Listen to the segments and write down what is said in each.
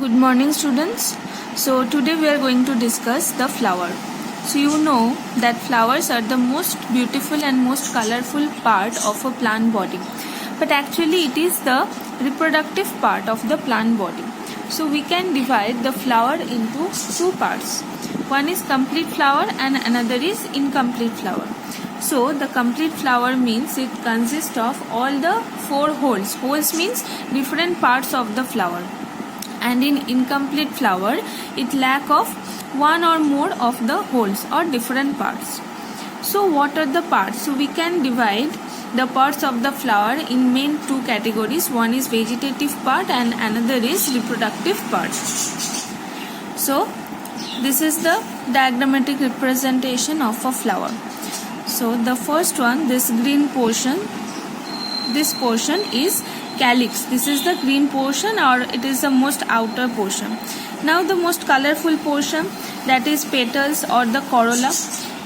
Good morning, students. So today we are going to discuss the flower. So you know that flowers are the most beautiful and most colorful part of a plant body. But actually it is the reproductive part of the plant body. So we can divide the flower into two parts. One is complete flower and another is incomplete flower. So the complete flower means it consists of all the four holes. Holes means different parts of the flower. And in incomplete flower it lack of one or more of the holes or different parts. So what are the parts? So we can divide the parts of the flower in main two categories. One is vegetative part and another is reproductive part. So this is the diagrammatic representation of a flower. So the first one, this green portion, this portion is calyx. This is the green portion, or it is the most outer portion. Now the most colorful portion, that is petals or the corolla.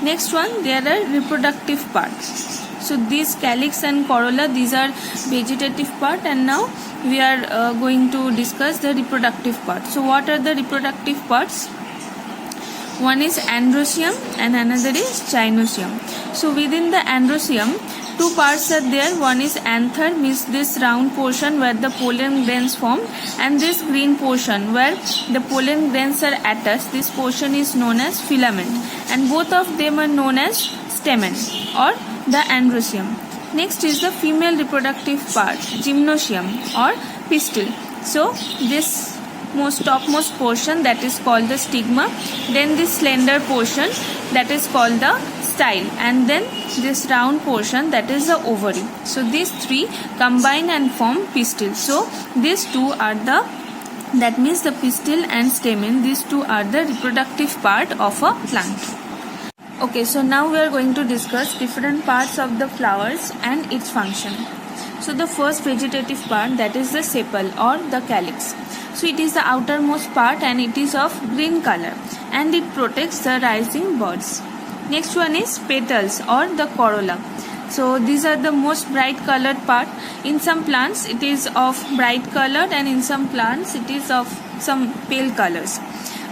Next one, there are reproductive parts. So these calyx and corolla, these are vegetative part, and now we are going to discuss the reproductive part. So what are the reproductive parts? One is androecium and another is gynoecium. So within the androecium, two parts are there. One is anther, means this round portion where the pollen grains form, and this green portion where the pollen grains are attached. This portion is known as filament, and both of them are known as stamen or the androecium. Next is the female reproductive part, gymnosium or pistil. So this topmost portion, that is called the stigma, then this slender portion, that is called the style, and then this round portion, that is the ovary. So these three combine and form pistil. So these two are that means the pistil and stamen, these two are the reproductive part of a plant. Okay, so now we are going to discuss different parts of the flowers and its function. So the first vegetative part, that is the sepal or the calyx. So it is the outermost part and it is of green color and it protects the rising buds. Next one is petals or the corolla. So these are the most bright colored part. In some plants it is of bright color and in some plants it is of some pale colors.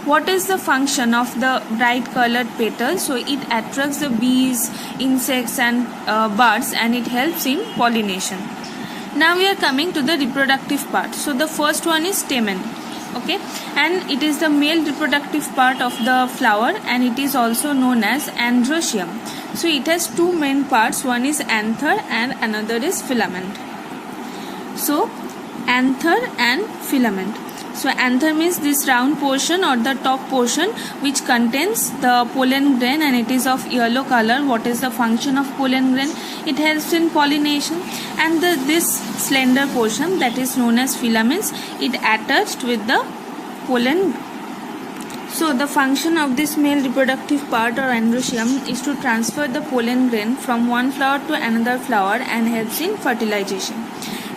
What is the function of the bright colored petals? So it attracts the bees, insects and birds, and it helps in pollination. Now we are coming to the reproductive part. So the first one is stamen. Okay, and it is the male reproductive part of the flower and it is also known as androecium. So it has two main parts. One is anther and another is filament. So anther and filament. So anther means this round portion or the top portion which contains the pollen grain and it is of yellow color. What is the function of pollen grain? It helps in pollination. And this slender portion, that is known as filaments, it attached with the pollen. So the function of this male reproductive part or androecium is to transfer the pollen grain from one flower to another flower and helps in fertilization.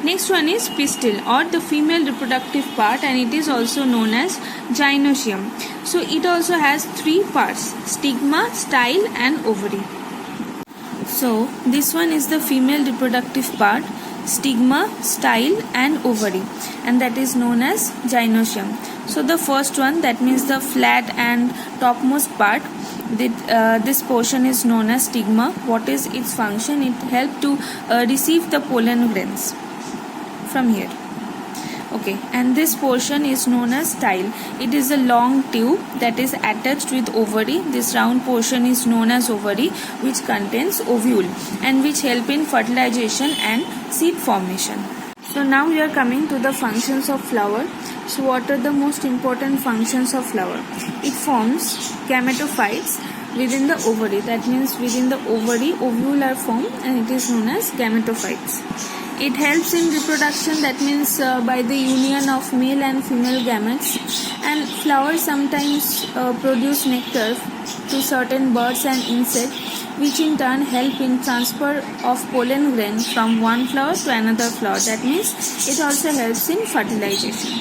Next one is pistil or the female reproductive part, and it is also known as gynoecium. So it also has three parts: stigma, style and ovary. So this one is the female reproductive part, stigma, style and ovary, and that is known as gynoecium. So the first one, that means the flat and topmost part, this portion is known as stigma. What is its function? It helps to receive the pollen grains from here. Okay, and this portion is known as style. It is a long tube that is attached with ovary. This round portion is known as ovary, which contains ovule and which help in fertilization and seed formation. So now we are coming to the functions of flower. So what are the most important functions of flower? It forms gametophytes within the ovary. That means within the ovary, ovule are formed and it is known as gametophytes. It helps in reproduction, that means by the union of male and female gametes, and flowers sometimes produce nectar to certain birds and insects, which in turn help in transfer of pollen grain from one flower to another flower. That means it also helps in fertilization.